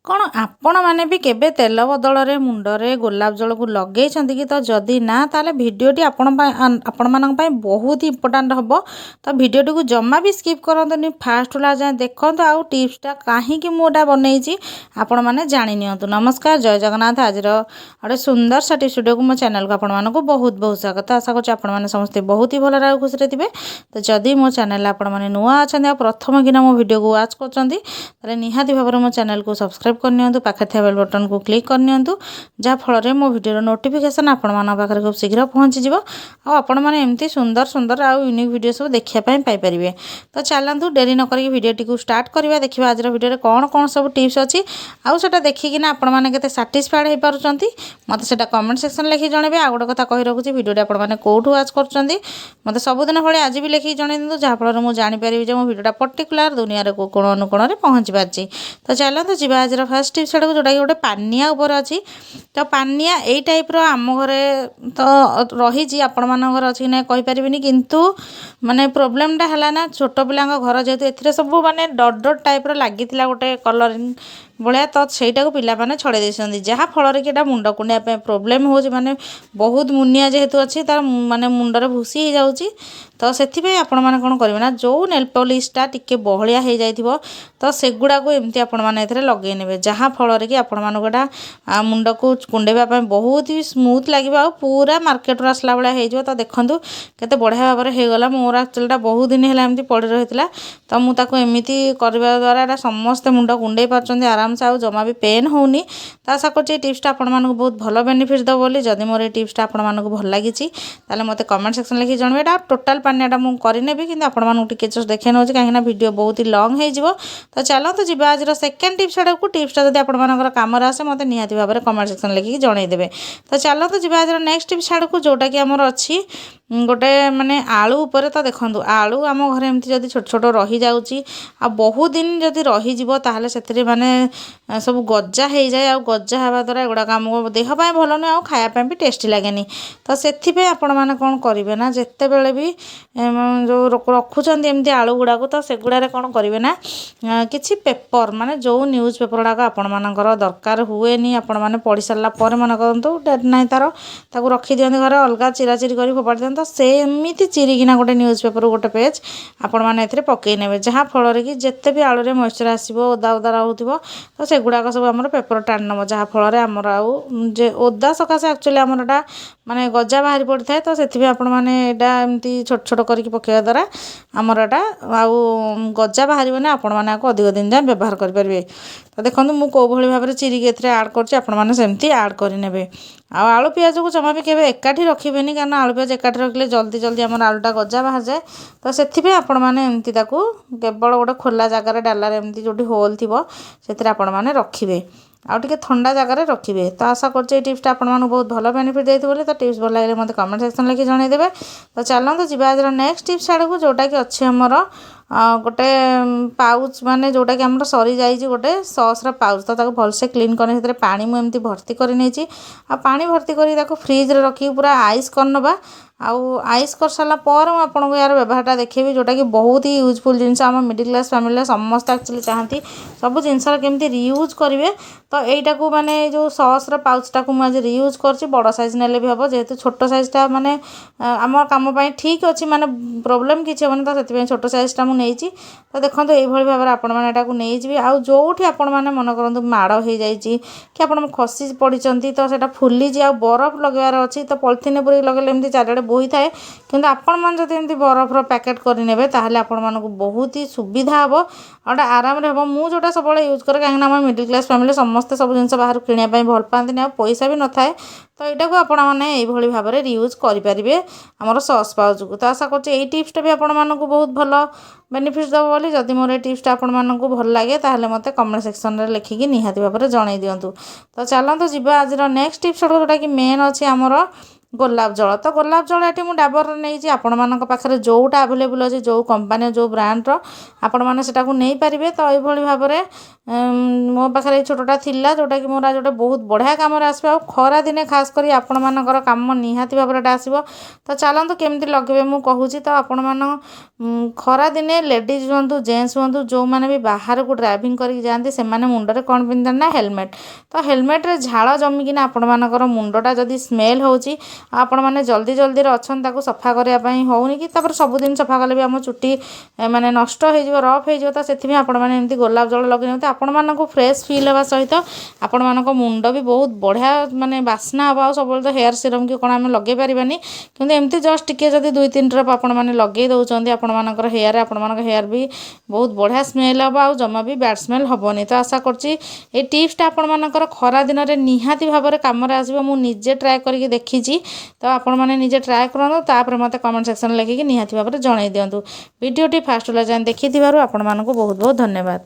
କ'ଣ ଆପଣମାନେ ବି କେବେ ତେଲ ବଦଳରେ ମୁଣ୍ଡରେ ଗୋଲାପ ଜଳକୁ ଲଗେଇଛନ୍ତି କି? ତ ଯଦି ନା ତାହେଲେ ଭିଡ଼ିଓଟି ଆପଣମାନଙ୍କ ପାଇଁ ବହୁତ ଇମ୍ପୋର୍ଟାଣ୍ଟ ହେବ। ତ ଭିଡ଼ିଓଟିକୁ ଜମା ବି ସ୍କିପ୍ କରନ୍ତୁନି, ଫାଷ୍ଟରୁ ଲାଷ୍ଟ ଯାଏଁ ଦେଖନ୍ତୁ। ଆଉ ଟିପ୍ସଟା କାହିଁକି ମୁଁ ଏଇଟା ବନେଇଛି ଆପଣମାନେ ଜାଣି ନିଅନ୍ତୁ। ନମସ୍କାର, ଜୟ ଜଗନ୍ନାଥ। ଆଜିର ଗୋଟେ ସୁନ୍ଦର ସା ଟିପ୍ସ ଭିଡ଼ିଓକୁ ମୋ ଚ୍ୟାନେଲକୁ ଆପଣମାନଙ୍କୁ ବହୁତ ବହୁତ ସ୍ୱାଗତ। ଆଶା କରୁଛି ଆପଣମାନେ ସମସ୍ତେ ବହୁତ ହି ଭଲରେ ଆଉ ଖୁସିରେ ଥିବେ। ତ ଯଦି ମୋ ଚ୍ୟାନେଲରେ ଆପଣମାନେ ନୂଆ ଅଛନ୍ତି ଆଉ ପ୍ରଥମ କିନା ମୋ ଭିଡ଼ିଓକୁ ୱାଚ୍ କରୁଛନ୍ତି, ତାହେଲେ ନିହାତି ଭାବରେ ମୋ ଚ୍ୟାନେଲକୁ ସବସ୍କ୍ରାଇବ୍ କରିନିଅନ୍ତୁ, ପାଖରେ ଥିବା ବେଲ୍ ବଟନକୁ କ୍ଲିକ୍ କରିନିଅନ୍ତୁ, ଯାହାଫଳରେ ମୋ ଭିଡ଼ିଓର ନୋଟିଫିକେସନ୍ ଆପଣମାନଙ୍କ ପାଖରେ ଖୁବ୍ ଶୀଘ୍ର ପହଞ୍ଚିଯିବ। ଆଉ ଆପଣମାନେ ଏମିତି ସୁନ୍ଦର ସୁନ୍ଦର ଆଉ ୟୁନିକ୍ ଭିଡ଼ିଓ ସବୁ ଦେଖିବା ପାଇଁ ପାଇପାରିବେ। ତ ଚାଲନ୍ତୁ ଡେରି ନ କରିକି ଭିଡ଼ିଓଟିକୁ ଷ୍ଟାର୍ଟ କରିବା। ଦେଖିବା ଆଜିର ଭିଡ଼ିଓରେ କ'ଣ କ'ଣ ସବୁ ଟିପ୍ସ ଅଛି, ଆଉ ସେଇଟା ଦେଖିକିନା ଆପଣମାନେ କେତେ ସାଟିସ୍ଫାଏଡ଼୍ ହେଇପାରୁଛନ୍ତି ମୋତେ ସେଇଟା କମେଣ୍ଟ ସେକ୍ସନ୍ ଲେଖି ଜଣାଇବେ। ଆଉ ଗୋଟେ କଥା କହି ରଖୁଛି, ଭିଡ଼ିଓଟି ଆପଣମାନେ କେଉଁଠୁ ୱାଚ୍ କରୁଛନ୍ତି ମୋତେ ସବୁଦିନ ଭଳି ଆଜି ବି ଲେଖିକି ଜଣାଇ ଦିଅନ୍ତୁ, ଯାହାଫଳରେ ମୁଁ ଜାଣିପାରିବି ଯେ ମୋ ଭିଡ଼ିଓଟା ପର୍ଟିକୁଲାର ଦୁନିଆର କେଉଁ କୋଣ ଅନୁକୋଣରେ ପହଞ୍ଚି ପାରିଛି। ତ ଚାଲନ୍ତୁ ଯିବା ଆଜିର ଫାର୍ଷ୍ଟ ଟିପ୍ସ ଆଡ଼କୁ, ଯେଉଁଟାକି ଗୋଟେ ପାନିଆ ଉପରେ ଅଛି। ତ ପାନିଆ ଏଇ ଟାଇପ୍ର ଆମ ଘରେ ତ ରହିଛି, ଆପଣମାନଙ୍କ ଘରେ ଅଛି କି ନାହିଁ କହିପାରିବିନି, କିନ୍ତୁ ମାନେ ପ୍ରୋବ୍ଲେମ୍ଟା ହେଲା ନା, ଛୋଟ ପିଲାଙ୍କ ଘର ଯେହେତୁ, ଏଥିରେ ସବୁ ମାନେ ଡଟ୍ ଡଟ୍ ଟାଇପ୍ର ଲାଗିଥିଲା ଗୋଟେ କଲରିଂ ଭଳିଆ, ତ ସେଇଟାକୁ ପିଲାମାନେ ଛଡ଼େଇ ଦେଇଛନ୍ତି, ଯାହାଫଳରେ କି ଏଇଟା ମୁଣ୍ଡ କୁଣ୍ଡିଆ ପାଇଁ ପ୍ରୋବ୍ଲେମ୍ ହେଉଛି। ମାନେ ବହୁତ ମୁନିଆ ଯେହେତୁ ଅଛି, ତାର ମାନେ ମୁଣ୍ଡରେ ଭୁସି ହେଇଯାଉଛି। ତ ସେଥିପାଇଁ ଆପଣମାନେ କ'ଣ କରିବେ ନା, ଯେଉଁ ନେଲ୍ ପଲିସ୍ଟା ଟିକେ ବହଳିଆ ହେଇଯାଇଥିବ, ତ ସେଗୁଡ଼ାକୁ ଏମିତି ଆପଣମାନେ ଏଥିରେ ଲଗାଇ ନେବେ, ଯାହାଫଳରେ କି ଆପଣମାନଙ୍କୁ ଏଇଟା ମୁଣ୍ଡକୁ କୁଣ୍ଡେଇବା ପାଇଁ ବହୁତ ହି ସ୍ମୁଥ୍ ଲାଗିବ, ଆଉ ପୁରା ମାର୍କେଟରୁ ଆସିଲା ଭଳିଆ ହେଇଯିବ। ତ ଦେଖନ୍ତୁ କେତେ ବଢ଼ିଆ ଭାବରେ ହେଇଗଲା। ମୋର ଆକ୍ଚୁଆଲିଟା ବହୁତ ଦିନ ହେଲା ଏମିତି ପଡ଼ି ରହିଥିଲା, ତ ମୁଁ ତାକୁ ଏମିତି କରିବା ଦ୍ୱାରା ଏଇଟା ସମସ୍ତେ ମୁଣ୍ଡ କୁଣ୍ଡେଇ ପାରୁଛନ୍ତି ଆରାମସେ, ଆଉ ଜମା ବି ପେନ୍ ହେଉନି। ତ ଆଶା କରୁଛି ଏଇ ଟିପ୍ସଟା ଆପଣମାନଙ୍କୁ ବହୁତ ଭଲ ବେନିଫିଟ୍ ଦେବ ବୋଲି। ଯଦି ମୋର ଏଇ ଟିପ୍ସଟା ଆପଣମାନଙ୍କୁ ଭଲ ଲାଗିଛି ତାହେଲେ ମୋତେ କମେଣ୍ଟ ସେକ୍ସନ୍ ଲେଖି ଜଣାଇବେ। ଏଇଟା ଟୋଟାଲ୍ ପାନିଆଟା ମୁଁ କରିନେବି, କିନ୍ତୁ ଆପଣମାନଙ୍କୁ ଟିକେ ଜଷ୍ଟ ଦେଖାଇ ନେଉଛି, କାହିଁକିନା ଭିଡ଼ିଓ ବହୁତ ହି ଲଙ୍ଗ୍ ହେଇଯିବ। ତ ଚାଲନ୍ତୁ ଯିବା ଆଜିର ସେକେଣ୍ଡ ଟିପ୍ସ ଆଡ଼କୁ। ଟିପ୍ସଟା ଯଦି ଆପଣମାନଙ୍କର କାମରେ ଆସେ ମୋତେ ନିହାତି ଭାବରେ କମେଣ୍ଟ ସେକ୍ସନ୍ ଲେଖିକି ଜଣାଇଦେବେ। ତ ଚାଲନ୍ତୁ ଯିବା ଆଜିର ନେକ୍ସଟ ଟିପ୍ସ ଆଡ଼କୁ, ଯେଉଁଟାକି ଆମର ଅଛି ଗୋଟେ ମାନେ ଆଳୁ ଉପରେ। ତ ଦେଖନ୍ତୁ, ଆଳୁ ଆମ ଘରେ ଏମିତି ଯଦି ଛୋଟ ଛୋଟ ରହିଯାଉଛି ଆଉ ବହୁତ ଦିନ ଯଦି ରହିଯିବ, ତାହେଲେ ସେଥିରେ ମାନେ ସବୁ ଗଜା ହେଇଯାଏ, ଆଉ ଗଜା ହେବା ଦ୍ୱାରା ଏଗୁଡ଼ାକ ଆମକୁ ଦେହ ପାଇଁ ଭଲ ନୁହେଁ, ଆଉ ଖାଇବା ପାଇଁ ବି ଟେଷ୍ଟି ଲାଗେନି। ତ ସେଥିପାଇଁ ଆପଣମାନେ କ'ଣ କରିବେ ନା, ଯେତେବେଳେ ବି ଯେଉଁ ରଖୁଛନ୍ତି ଏମିତି ଆଳୁ ଗୁଡ଼ାକୁ, ତ ସେଗୁଡ଼ାରେ କ'ଣ କରିବେ ନା, କିଛି ପେପର୍ ମାନେ ଯେଉଁ ନ୍ୟୁଜ୍ ପେପର୍ ଗୁଡ଼ାକ ଆପଣମାନଙ୍କର ଦରକାର ହୁଏନି, ଆପଣମାନେ ପଢ଼ି ସାରିଲା ପରେ ମନେ କରନ୍ତୁ ଡେଟ୍ ନାହିଁ ତା'ର, ତାକୁ ରଖିଦିଅନ୍ତି ଘରେ ଅଲଗା ଚିରାଚିରି କରି ଫୋପାଡ଼ି ଦିଅନ୍ତି। ତ ସେମିତି ଚିରିକିନା ଗୋଟେ ନ୍ୟୁଜ୍ ପେପର୍ ଗୋଟେ ପେଜ୍ ଆପଣମାନେ ଏଥିରେ ପକାଇ ନେବେ, ଯାହାଫଳରେ କି ଯେତେ ବି ଆଳୁରେ ମଏଶ୍ଚର ଆସିବ, ଓଦା ଓଦା ରହୁଥିବ, ତ ସେଗୁଡ଼ାକ ସବୁ ଆମର ପେପର୍ ଟାଣି ନେବ, ଯାହାଫଳରେ ଆମର ଆଉ ଯେ ଓଦା ସକାଶେ ଆକ୍ଚୁଆଲି ଆମର ଏଇଟା ମାନେ ଗଜା ବାହାରି ପଡ଼ିଥାଏ। ତ ସେଥିପାଇଁ ଆପଣମାନେ ଏଇଟା ଏମିତି ଛୋଟ ଛୋଟ କରିକି ପକାଇବା ଦ୍ୱାରା ଆମର ଏଇଟା ଆଉ ଗଜା ବାହାରିବନି, ଆପଣମାନେ ଆକୁ ଅଧିକ ଦିନ ଯାଏଁ ବ୍ୟବହାର କରିପାରିବେ। ତ ଦେଖନ୍ତୁ ମୁଁ କେଉଁଭଳି ଭାବରେ ଚିରିକି ଏଥିରେ ଆଡ଼୍ କରୁଛି, ଆପଣମାନେ ସେମିତି ଆଡ଼୍ କରିନେବେ। ଆଉ ଆଳୁ ପିଆଜକୁ ଜମା ବି କେବେ ଏକାଠି ରଖିବେନି, କାରଣ ଆଳୁ ପିଆଜ ଏକାଠି ରଖିଲେ ଜଲ୍ଦି ଜଲ୍ଦି ଆମର ଆଳୁଟା ଗଜା ବାହାରିଯାଏ। ତ ସେଥିପାଇଁ ଆପଣମାନେ ଏମିତି ତାକୁ କେବଳ ଗୋଟେ ଖୋଲା ଜାଗାରେ ଡାଲାରେ ଏମିତି ଯେଉଁଠି ହୋଲ୍ ଥିବ ସେଥିରେ ଆପଣମାନେ ରଖିବେ, ଆଉ ଟିକେ ଥଣ୍ଡା ଜାଗାରେ ରଖିବେ। ତ ଆଶା କରୁଛି ଏଇ ଟିପ୍ସଟା ଆପଣମାନଙ୍କୁ ବହୁତ ଭଲ ବେନିଫିଟ୍ ଦେଇଥିବ ବୋଲି। ତ ଟିପ୍ସ ଭଲ ଲାଗିଲେ ମୋତେ କମେଣ୍ଟ ସେକ୍ସନ୍ ଲେଖି ଜଣାଇଦେବେ। ତ ଚାଲନ୍ତୁ ଯିବା ଆଜିର ନେକ୍ସଟ ଟିପ୍ସ ଆଡ଼କୁ, ଯେଉଁଟାକି ଅଛି ଆମର ଗୋଟେ ପାଉଚ୍, ମାନେ ଯେଉଁଟାକି ଆମର ସରିଯାଇଛି ଗୋଟେ ସସ୍ର ପାଉଚ୍। ତ ତାକୁ ଭଲସେ କ୍ଲିନ୍ କରି ସେଥିରେ ପାଣି ମୁଁ ଏମିତି ଭର୍ତ୍ତି କରି ନେଇଛି, ଆଉ ପାଣି ଭର୍ତ୍ତି କରି ତାକୁ ଫ୍ରିଜ୍ରେ ରଖିକି ପୁରା ଆଇସ୍ କରିନେବା। ଆଉ ଆଇସ୍ କରିସାରିଲା ପରେ ମୁଁ ଆପଣଙ୍କୁ ଏହାର ବ୍ୟବହାରଟା ଦେଖେଇବି, ଯେଉଁଟାକି ବହୁତ ହି ୟୁଜଫୁଲ୍ ଜିନିଷ। ଆମ ମିଡ଼ିଲ୍ କ୍ଲାସ୍ ଫ୍ୟାମିଲିରେ ସମସ୍ତେ ଆକ୍ଚୁଆଲି ଚାହାନ୍ତି ସବୁ ଜିନିଷର କେମିତି ରିୟୁଜ୍ କରିବେ। ତ ଏଇଟାକୁ ମାନେ ଏଇ ଯେଉଁ ସସ୍ର ପାଉଚ୍ଟାକୁ ମୁଁ ଆଜି ରିୟୁଜ୍ କରୁଛି, ବଡ଼ ସାଇଜ୍ ନେଲେ ବି ହେବ, ଯେହେତୁ ଛୋଟ ସାଇଜ୍ଟା ମାନେ ଆମ କାମ ପାଇଁ ଠିକ୍ ଅଛି, ମାନେ ପ୍ରୋବ୍ଲେମ୍ କିଛି ହେବନି, ତ ସେଥିପାଇଁ ଛୋଟ ସାଇଜ୍ଟା ମୁଁ ନେଇଛି। ତ ଦେଖନ୍ତୁ ଏଇଭଳି ଭାବରେ ଆପଣମାନେ ଏଟାକୁ ନେଇଯିବେ, ଆଉ ଯେଉଁଠି ଆପଣମାନେ ମନେ କରନ୍ତୁ ମାଡ଼ ହେଇଯାଇଛି କି ଆପଣ ଖସି ପଡ଼ିଛନ୍ତି, ତ ସେଇଟା ଫୁଲିଛି ଆଉ ବରଫ ଲଗାଇବାର ଅଛି, ତ ପଲିଥିନ୍ରେ ପୁରେଇ ଲଗାଇଲେ ଏମିତି ଚାରିଆଡ଼େ ବୋହିଥାଏ, କିନ୍ତୁ ଆପଣମାନେ ଯଦି ଏମିତି ବରଫର ପ୍ୟାକେଟ୍ କରିନେବେ ତାହେଲେ ଆପଣମାନଙ୍କୁ ବହୁତ ହି ସୁବିଧା ହେବ, ଆଉ ଏଇଟା ଆରାମରେ ହେବ। ମୁଁ ଯେଉଁଟା ସବୁବେଳେ ୟୁଜ୍ କରେ, କାହିଁକିନା ଆମ ମିଡ଼ିଲ୍ କ୍ଲାସ୍ ଫ୍ୟାମିଲି ସମସ୍ତେ ସବୁ ଜିନିଷ ବାହାରୁ କିଣିବା ପାଇଁ ଭଲ ପାଆନ୍ତିନି, ଆଉ ପଇସା ବି ନଥାଏ। ତ ଏଇଟାକୁ ଆପଣମାନେ ଏଇଭଳି ଭାବରେ ରିୟୁଜ୍ କରିପାରିବେ ଆମର ସସ୍ ପାଉଚକୁ। ତ ଆଶା କରୁଛି ଏଇ ଟିପ୍ସଟା ବି ଆପଣମାନଙ୍କୁ ବହୁତ ଭଲ ବେନିଫିଟ୍ ଦେବ ବୋଲି। ଯଦି ମୋର ଏଇ ଟିପ୍ସଟା ଆପଣମାନଙ୍କୁ ଭଲ ଲାଗେ ତାହେଲେ ମୋତେ କମେଣ୍ଟ ସେକ୍ସନ୍ରେ ଲେଖିକି ନିହାତି ଭାବରେ ଜଣାଇ ଦିଅନ୍ତୁ। ତ ଚାଲନ୍ତୁ ଯିବା ଆଜିର ନେକ୍ସଟ ଟିପ୍ସ, ଯେଉଁଟାକି ମେନ୍ ଅଛି ଆମର ଗୋଲାପ ଜଳ ତ ଗୋଲାପ ଜଳ ଏଠି ମୁଁ ଡାବରର ନେଇଛି। ଆପଣମାନଙ୍କ ପାଖରେ ଯେଉଁଟା ଆଭେଲେବୁଲ୍ ଅଛି ଯେଉଁ କମ୍ପାନୀ ଯେଉଁ ବ୍ରାଣ୍ଡର ଆପଣମାନେ ସେଟାକୁ ନେଇପାରିବେ। ତ ଏଇଭଳି ଭାବରେ ମୋ ପାଖରେ ଏଇ ଛୋଟଟା ଥିଲା ଯେଉଁଟାକି ମୋର ଗୋଟେ ବହୁତ ବଢ଼ିଆ କାମରେ ଆସିବ। ଆଉ ଖରାଦିନେ ଖାସ୍ କରି ଆପଣମାନଙ୍କର କାମ ନିହାତି ଭାବରେ ଏଟା ଆସିବ। ତ ଚାଲନ୍ତୁ କେମିତି ଲଗେଇବେ ମୁଁ କହୁଛି। ତ ଆପଣମାନ ଖରାଦିନେ ଲେଡ଼ିଜ୍ ହୁଅନ୍ତୁ ଜେଣ୍ଟସ୍ ହୁଅନ୍ତୁ ଯେଉଁମାନେ ବି ବାହାରକୁ ଡ୍ରାଇଭିଂ କରିକି ଯାଆନ୍ତି ସେମାନେ ମୁଣ୍ଡରେ କ'ଣ ପିନ୍ଧନ୍ତି ନା ହେଲମେଟ୍। ତ ହେଲମେଟ୍ରେ ଝାଳ ଜମିକିନା ଆପଣମାନଙ୍କର ମୁଣ୍ଡଟା ଯଦି ସ୍ମେଲ୍ ହେଉଛି ଆପଣମାନେ ଜଲ୍ଦି ଜଲ୍ଦିରେ ଅଛନ୍ତି ତାକୁ ସଫା କରିବା ପାଇଁ ହେଉନି କି ତାପରେ ସବୁଦିନ ସଫା କଲେ ବି ଆମ ଚୁଟି ମାନେ ନଷ୍ଟ ହେଇଯିବ ରଫ୍ ହେଇଯିବ। ତ ସେଥିପାଇଁ ଆପଣମାନେ ଏମିତି ଗୋଲାପ ଜଳ ଲଗେଇ ନିଅନ୍ତି। ଆପଣମାନଙ୍କୁ ଫ୍ରେଶ୍ ଫିଲ୍ ହେବା ସହିତ ଆପଣମାନଙ୍କ ମୁଣ୍ଡ ବି ବହୁତ ବଢ଼ିଆ ମାନେ ବାସ୍ନା ହେବ। ଆଉ ସବୁବେଳେ ତ ହେୟାର ସିରମ୍ କି କ'ଣ ଆମେ ଲଗେଇ ପାରିବାନି କିନ୍ତୁ ଏମିତି ଜଷ୍ଟ ଟିକେ ଯଦି 2-3 ଡ୍ରପ୍ ଆପଣମାନେ ଲଗେଇ ଦେଉଛନ୍ତି ଆପଣମାନଙ୍କର ହେୟାରରେ ଆପଣମାନଙ୍କ ହେୟାର ବି ବହୁତ ବଢ଼ିଆ ସ୍ମେଲ୍ ହେବ ଆଉ ଜମା ବି ବ୍ୟାଡ୍ ସ୍ମେଲ୍ ହେବନି। ତ ଆଶା କରୁଛି ଏଇ ଟିପ୍ସଟା ଆପଣମାନଙ୍କର ଖରା ଦିନରେ ନିହାତି ଭାବରେ କାମରେ ଆସିବ। ମୁଁ ନିଜେ ଟ୍ରାଏ କରିକି ଦେଖିଛି। ତ ଆପଣମାନେ ନିଜେ ଟ୍ରାଏ କରନ୍ତୁ ତାପରେ ମୋତେ କମେଣ୍ଟ ସେକ୍ସନ୍ ଲେଖିକି ନିହାତି ଭାବରେ ଜଣାଇ ଦିଅନ୍ତୁ। ଭିଡ଼ିଓଟି ଫାଷ୍ଟରୁ ଯାଏଁ ଦେଖିଥିବାରୁ ଆପଣମାନଙ୍କୁ ବହୁତ ବହୁତ ଧନ୍ୟବାଦ।